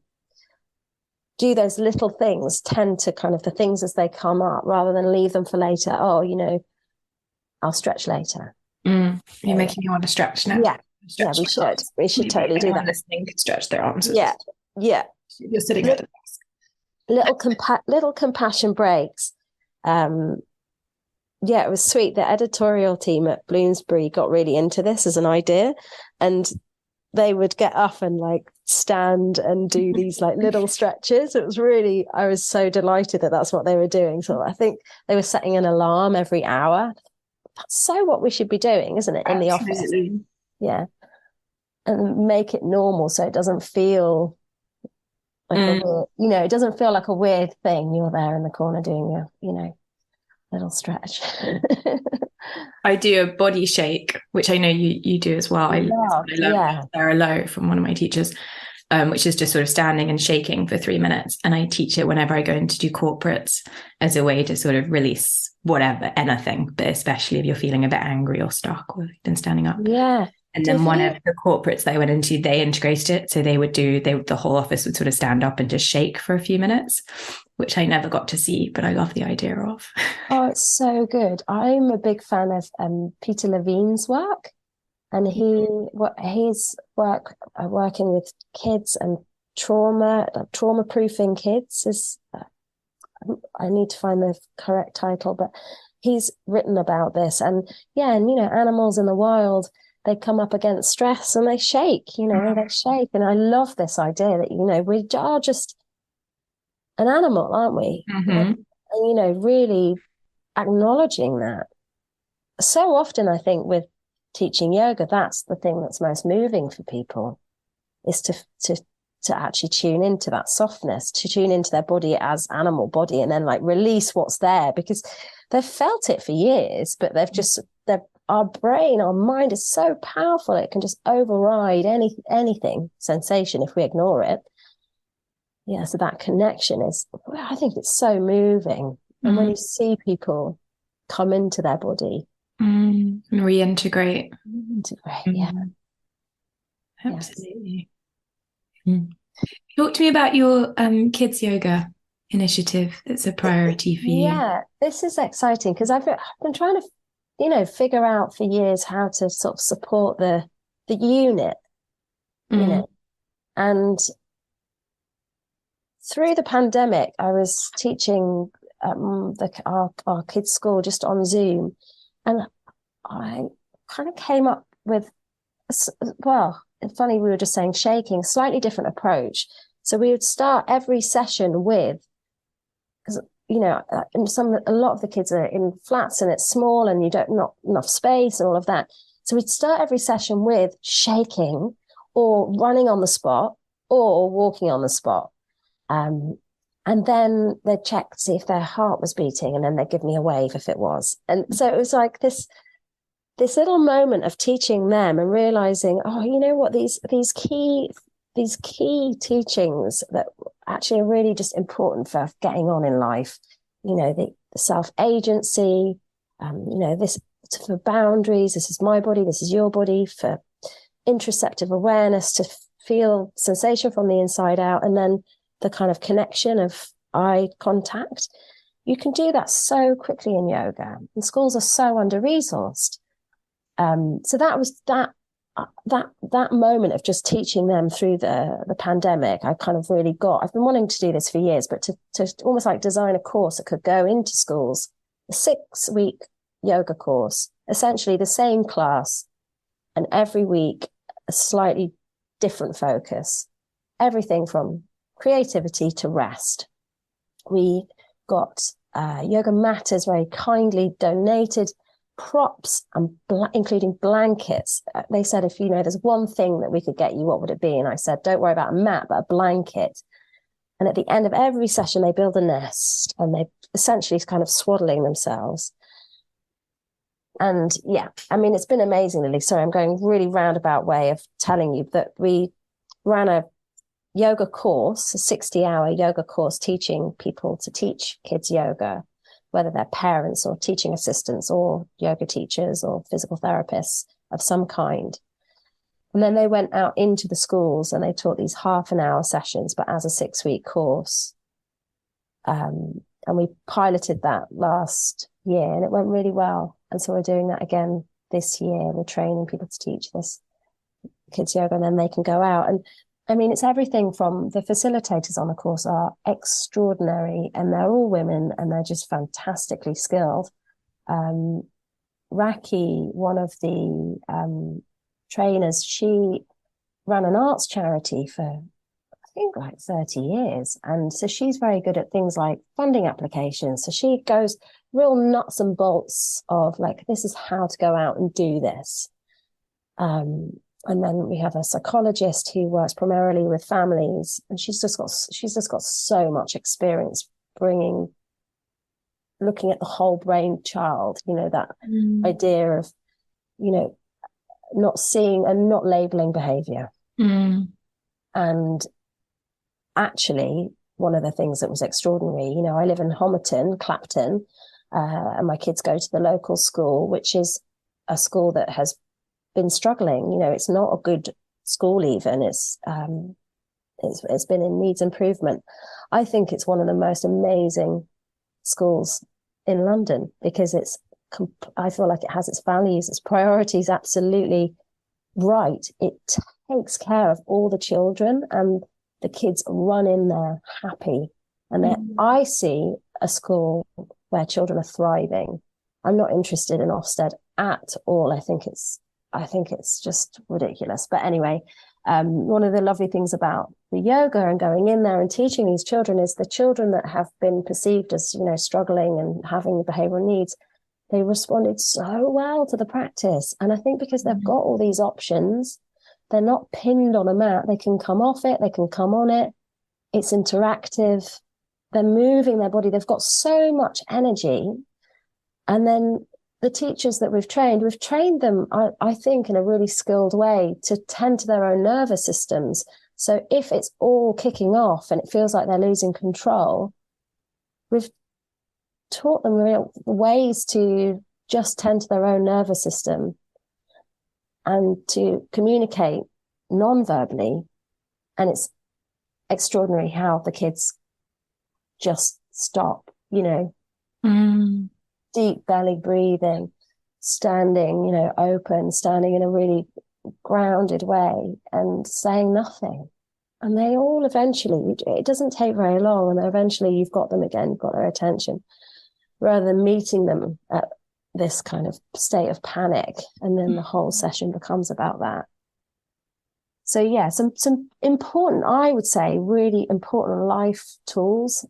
do those little things, tend to kind of the things as they come up rather than leave them for later. Oh, I'll stretch later. You're making me want to stretch now. Yeah, we should totally do that. Listening could stretch their arms. Yeah. You're sitting at the desk. Little compassion breaks. It was sweet. The editorial team at Bloomsbury got really into this as an idea, and they would get up and like stand and do these like little stretches. I was so delighted that that's what they were doing. So I think they were setting an alarm every hour. That's so what we should be doing, isn't it? In the office. Yeah. And make it normal so it doesn't feel like it doesn't feel like a weird thing. You're there in the corner doing your, little stretch. I do a body shake, which I know you do as well. I love Sarah Lowe from one of my teachers, which is just sort of standing and shaking for 3 minutes. And I teach it whenever I go in to do corporates as a way to sort of release anything, but especially if you're feeling a bit angry or stuck or been standing up. Yeah. And then one of the corporates that I went into, they integrated it. So the whole office would sort of stand up and just shake for a few minutes, which I never got to see, but I love the idea of. Oh, it's so good. I'm a big fan of Peter Levine's work, and his work working with kids and trauma-proofing kids is, I need to find the correct title, but he's written about this. And animals in the wild, they come up against stress and they shake, they shake. And I love this idea that, we are just an animal, aren't we? And, really acknowledging that. So often, I think with teaching yoga, that's the thing that's most moving for people, is to actually tune into that softness, to tune into their body as animal body, and then like release what's there, because they've felt it for years, but they've our brain, our mind is so powerful, it can just override anything sensation if we ignore it. Yeah, so that connection is, I think it's so moving. And when you see people come into their body and reintegrate. Yeah. Absolutely. Yes. Talk to me about your kids yoga initiative that's a priority for you. Yeah, this is exciting because I've been trying to, figure out for years how to sort of support the unit, and through the pandemic, I was teaching our kids' school just on Zoom, and I kind of came up with, well, it's funny, we were just saying shaking, slightly different approach. So we would start every session with, because a lot of the kids are in flats and it's small and you don't not enough space and all of that. So we'd start every session with shaking or running on the spot or walking on the spot. And then they'd check to see if their heart was beating, and then they'd give me a wave if it was. And so it was like this little moment of teaching them and realizing, oh, you know what, these key teachings that actually are really just important for getting on in life. The self-agency, this for boundaries, this is my body, this is your body, for interoceptive awareness, to feel sensation from the inside out, and then the kind of connection of eye contact. You can do that so quickly in yoga, and schools are so under-resourced. So that was that moment of just teaching them through the pandemic. I kind of really I've been wanting to do this for years, but to almost like design a course that could go into schools, a 6-week yoga course, essentially the same class, and every week a slightly different focus, everything from creativity to rest. We got yoga matters very kindly donated, props, and including blankets. They said, if there's one thing that we could get you, what would it be? And I said, don't worry about a mat, but a blanket. And at the end of every session, they build a nest, and they essentially kind of swaddling themselves. And yeah, I mean, it's been amazing, Lily. Sorry, I'm going really roundabout way of telling you that we ran a yoga course, a 60-hour yoga course, teaching people to teach kids yoga, whether they're parents or teaching assistants or yoga teachers or physical therapists of some kind. And then they went out into the schools and they taught these half-an-hour sessions, but as a 6-week course. And we piloted that last year and it went really well. And so we're doing that again this year. We're training people to teach this kids yoga, and then they can go out. And I mean, it's everything from the facilitators on the course are extraordinary, and they're all women and they're just fantastically skilled. Raki, one of the trainers, she ran an arts charity for, I think, like 30 years. And so she's very good at things like funding applications. So she goes real nuts and bolts of like, this is how to go out and do this. And then we have a psychologist who works primarily with families, and she's just got so much experience looking at the whole brain child, that idea of, not seeing and not labeling behavior. And actually, one of the things that was extraordinary, I live in Homerton, Clapton, and my kids go to the local school, which is a school that has been struggling. It's not a good school even. It's been in needs improvement. I think it's one of the most amazing schools in London because I feel like it has its values, its priorities absolutely right. It takes care of all the children, and the kids run in there happy. And I see a school where children are thriving. I'm not interested in Ofsted at all. I think it's just ridiculous. But anyway, one of the lovely things about the yoga and going in there and teaching these children is the children that have been perceived as, struggling and having behavioral needs, they responded so well to the practice. And I think because they've got all these options, they're not pinned on a mat. They can come off it. They can come on it. It's interactive. They're moving their body. They've got so much energy. And then the teachers that we've trained them, I think, in a really skilled way to tend to their own nervous systems. So if it's all kicking off and it feels like they're losing control, we've taught them real ways to just tend to their own nervous system and to communicate non-verbally. And it's extraordinary how the kids just stop, deep belly breathing, standing, open, standing in a really grounded way and saying nothing. And they all eventually, it doesn't take very long, and eventually you've got them again, you've got their attention, rather than meeting them at this kind of state of panic. And then the whole session becomes about that. So yeah, some important, I would say, really important life tools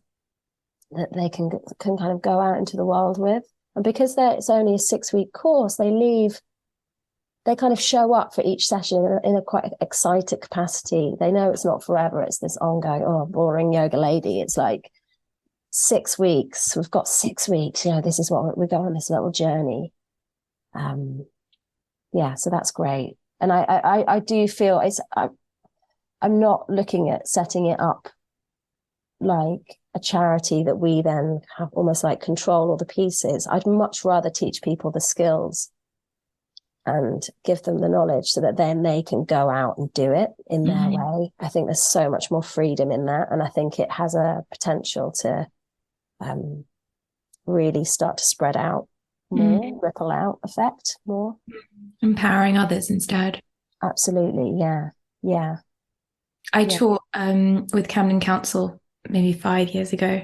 that they can kind of go out into the world with. And because it's only a 6-week course, they kind of show up for each session in a quite excited capacity. They know it's not forever. It's this ongoing, boring yoga lady. It's like 6 weeks. We've got 6 weeks. This is what we go on, this little journey. So that's great. And I do feel I'm not looking at setting it up like a charity that we then have almost like control all the pieces. I'd much rather teach people the skills and give them the knowledge so that then they can go out and do it in their way. I think there's so much more freedom in that. And I think it has a potential to really start to spread out more, ripple out effect more. Empowering others instead. Absolutely. Yeah. I taught with Camden Council maybe 5 years ago,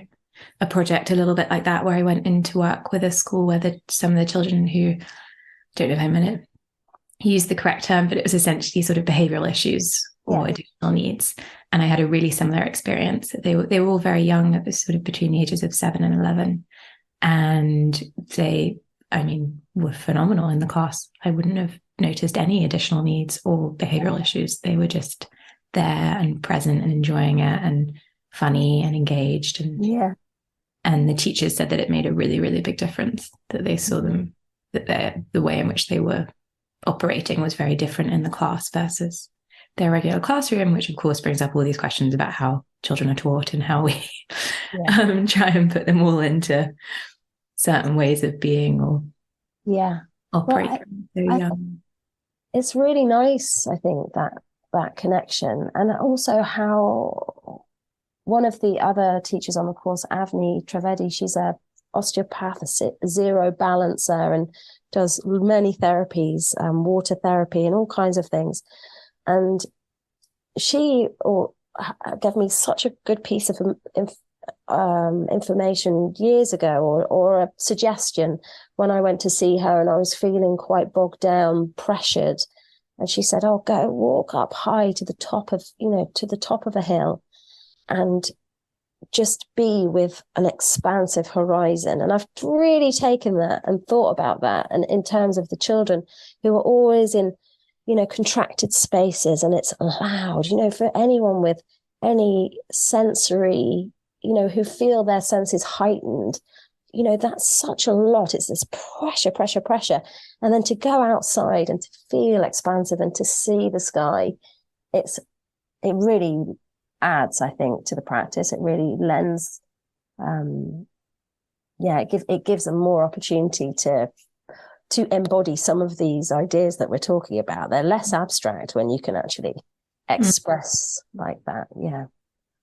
a project a little bit like that, where I went in to work with a school where some of the children who, don't know if I'm going to use the correct term, but it was essentially sort of behavioral issues or additional needs. And I had a really similar experience. They were all very young, it was sort of between the ages of 7 and 11. And they, were phenomenal in the class. I wouldn't have noticed any additional needs or behavioral issues. They were just there and present and enjoying it and funny and engaged. And the teachers said that it made a really, really big difference, that they saw them, that the way in which they were operating was very different in the class versus their regular classroom, which of course brings up all these questions about how children are taught and how we try and put them all into certain ways of being or operating. It's really nice, I think, that connection. And also how one of the other teachers on the course, Avni Trivedi, she's a osteopath, a zero balancer, and does many therapies, water therapy and all kinds of things. And she gave me such a good piece of information years ago, or a suggestion when I went to see her and I was feeling quite bogged down, pressured. And she said, go walk up high to the top of a hill and just be with an expansive horizon. And I've really taken that and thought about that. And in terms of the children who are always in, contracted spaces, and it's loud, for anyone with any sensory, who feel their senses heightened, that's such a lot. It's this pressure. And then to go outside and to feel expansive and to see the sky, it really adds, I think, to the practice. It really lends, it gives them more opportunity to embody some of these ideas that we're talking about. They're less abstract when you can actually express like that.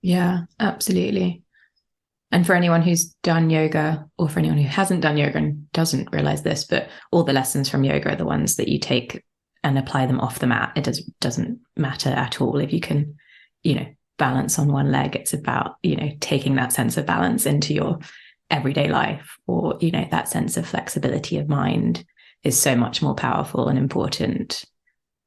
Yeah, absolutely. And for anyone who's done yoga, or for anyone who hasn't done yoga and doesn't realize this, but all the lessons from yoga are the ones that you take and apply them off the mat. It doesn't matter at all if you can, balance on one leg. It's about, taking that sense of balance into your everyday life, or, that sense of flexibility of mind is so much more powerful and important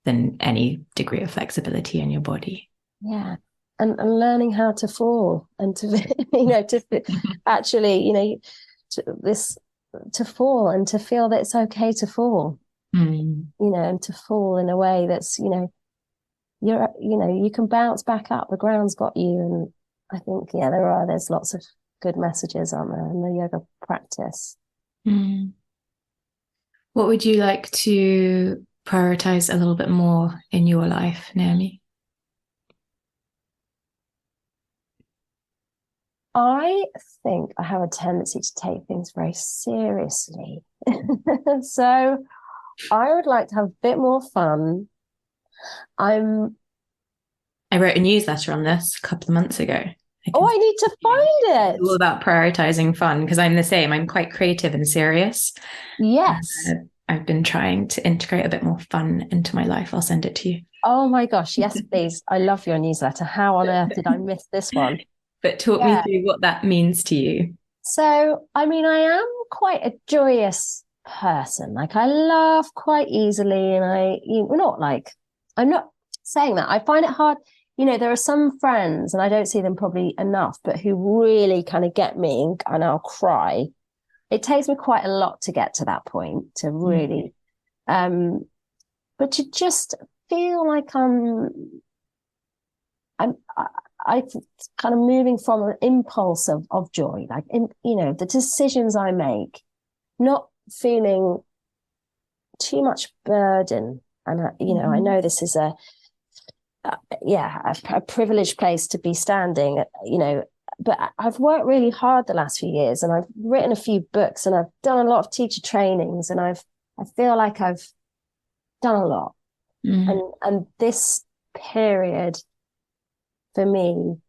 than any degree of flexibility in your body. Yeah. And learning how to fall and to, to actually, to fall and to feel that it's okay to fall, and to fall in a way that's, you can bounce back up. The ground's got you. And I think, there's lots of good messages on there in the yoga practice. What would you like to prioritize a little bit more in your life, Naomi? I think I have a tendency to take things very seriously. So I would like to have a bit more fun. I'm I wrote a newsletter on this a couple of months ago. I need to find It's all it. about prioritizing fun because I'm the same. I'm quite creative and serious. Yes. Uh, I've been trying to integrate a bit more fun into my life. I'll send it to you. Oh my gosh, yes, please. I love your newsletter. How on earth did I miss this one? But talk me Yeah. through what that means to you. So, I mean, I am quite a joyous person. Like, I laugh quite easily, and not like, I'm not saying that. I find it hard. There are some friends, and I don't see them probably enough, but who really kind of get me and I'll cry. It takes me quite a lot to get to that point to really, but to just feel like I kind of moving from an impulse of joy, like the decisions I make, not feeling too much burden. And I know this is a privileged place to be standing, but I've worked really hard the last few years, and I've written a few books, and I've done a lot of teacher trainings, and I feel like I've done a lot. And this period for me,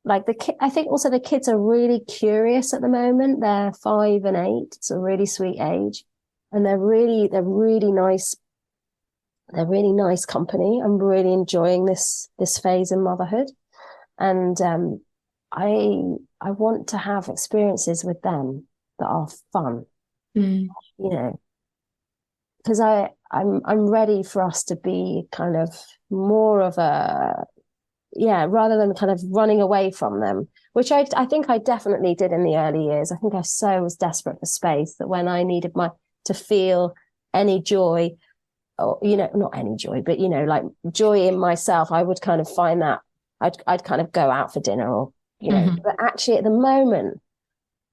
like I think also the kids are really curious at the moment. They're 5 and 8. It's a really sweet age, and they're really nice. They're really nice company. I'm really enjoying this phase in motherhood, and I want to have experiences with them that are fun. Because I'm ready for us to be kind of more of a rather than kind of running away from them, which I think I definitely did in the early years. I think I so was desperate for space that when I needed to feel any joy, or not any joy, but like joy in myself, I would kind of find that I'd kind of go out for dinner, or but actually at the moment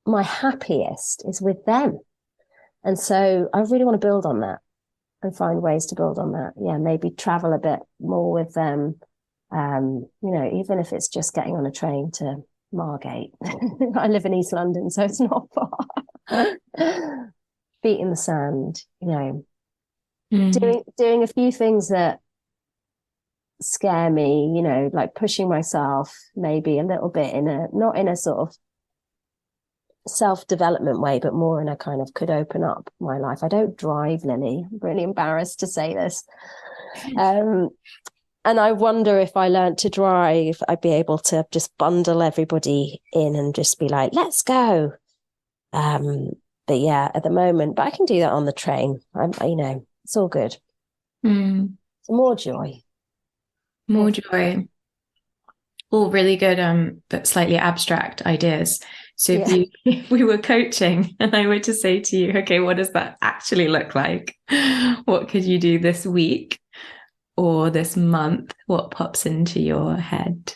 my happiest is with them, and so I really want to build on that and find ways to build on that. Maybe travel a bit more with them. Even if it's just getting on a train to Margate. I live in East London, so it's not far. Feet in the sand, doing a few things that scare me, like pushing myself maybe a little bit not in a sort of self-development way, but more in a kind of could open up my life. I don't drive, Lily. I'm really embarrassed to say this. And I wonder if I learned to drive, I'd be able to just bundle everybody in and just be like, let's go. But yeah, at the moment, but I can do that on the train. It's all good. So more joy. More joy. All really good, but slightly abstract ideas. So if we were coaching and I were to say to you, okay, what does that actually look like? What could you do this week or this month? What pops into your head?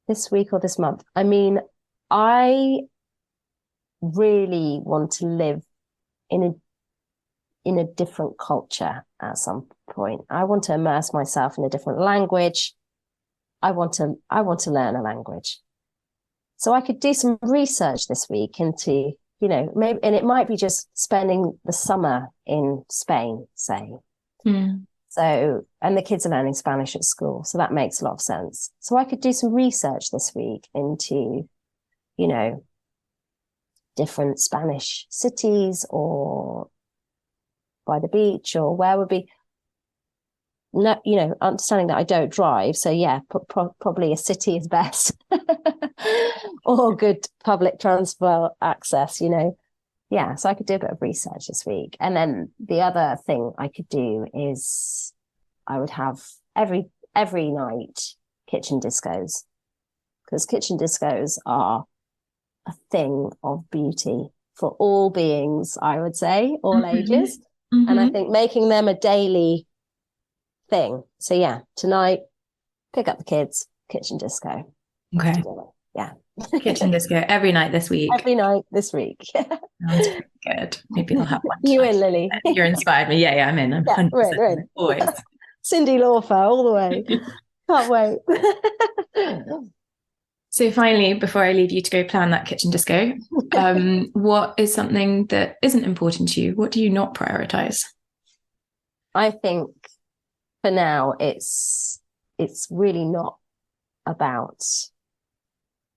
This week or this month? I mean, I really want to live in a different culture at some point. I want to immerse myself in a different language. I want to learn a language. So I could do some research this week into, maybe, and it might be just spending the summer in Spain, say. So, and the kids are learning Spanish at school, so that makes a lot of sense. So I could do some research this week into, different Spanish cities or by the beach, or where would be, no, understanding that I don't drive. So yeah, probably a city is best or good public transport access, Yeah, so I could do a bit of research this week. And then the other thing I could do is I would have every night kitchen discos, because kitchen discos are a thing of beauty for all beings, I would say, all ages. And I think making them a daily thing. So yeah, tonight, pick up the kids, kitchen disco. Okay. Yeah. Kitchen disco every night this week. Every night this week. Sounds pretty good. Maybe I'll have one You tonight. in, Lily? You're inspired me. Yeah, I'm in. I'm Yeah, 100% we're in. in. Always. Cyndi Lauper all the way. Can't wait. So finally, before I leave you to go plan that kitchen disco, what is something that isn't important to you? What do you not prioritize? I think for now it's really not about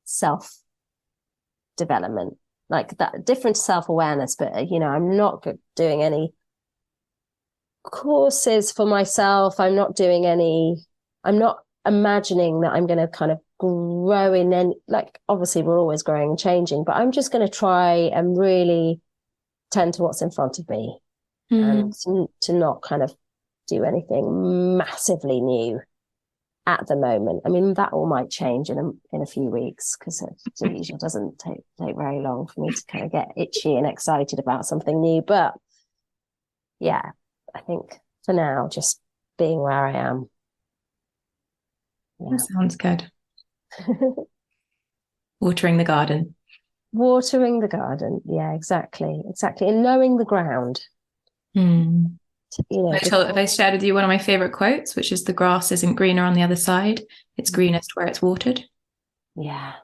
self development, like that different self-awareness, but I'm not doing any courses for myself. I'm not imagining that I'm going to kind of grow in, and like obviously we're always growing and changing, but I'm just going to try and really tend to what's in front of me, and to not kind of do anything massively new at the moment. I mean, that all might change in a few weeks, because it usually doesn't take very long for me to kind of get itchy and excited about something new. But yeah, I think for now, just being where I am. Yeah. That sounds good. Watering the garden. Watering the garden. Yeah, exactly. And knowing the ground. Have I shared with you one of my favorite quotes, which is the grass isn't greener on the other side. It's greenest where it's watered. Yeah.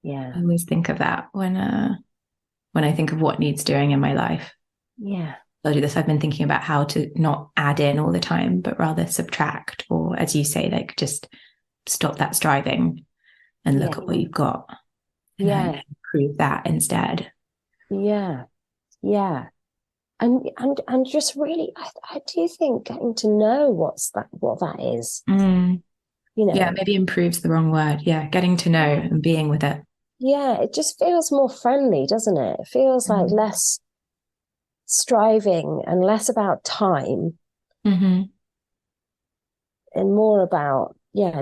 I always think of that when I think of what needs doing in my life. Yeah. I'll do this. I've been thinking about how to not add in all the time, but rather subtract, or as you say, like just stop that striving and look at what you've got. And improve that instead. Yeah. And just really, I do think getting to know what that is. Yeah, maybe improves the wrong word. Yeah, getting to know and being with it. Yeah, it just feels more friendly, doesn't it? It feels like less striving and less about time, and more about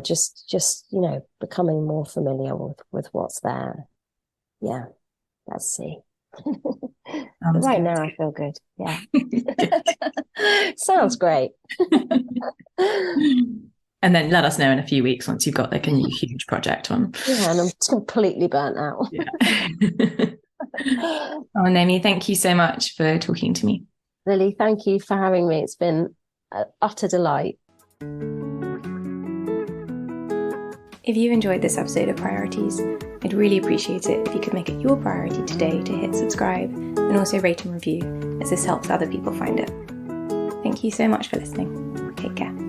just becoming more familiar with what's there. Yeah, let's see. Right now I feel good. Yeah. Sounds great. And then let us know in a few weeks once you've got like a new huge project on. Yeah, and I'm completely burnt out. Yeah. Oh, Naomi, thank you so much for talking to me. Lily, thank you for having me. It's been an utter delight. If you enjoyed this episode of Priorities, I'd really appreciate it if you could make it your priority today to hit subscribe and also rate and review, as this helps other people find it. Thank you so much for listening. Take care.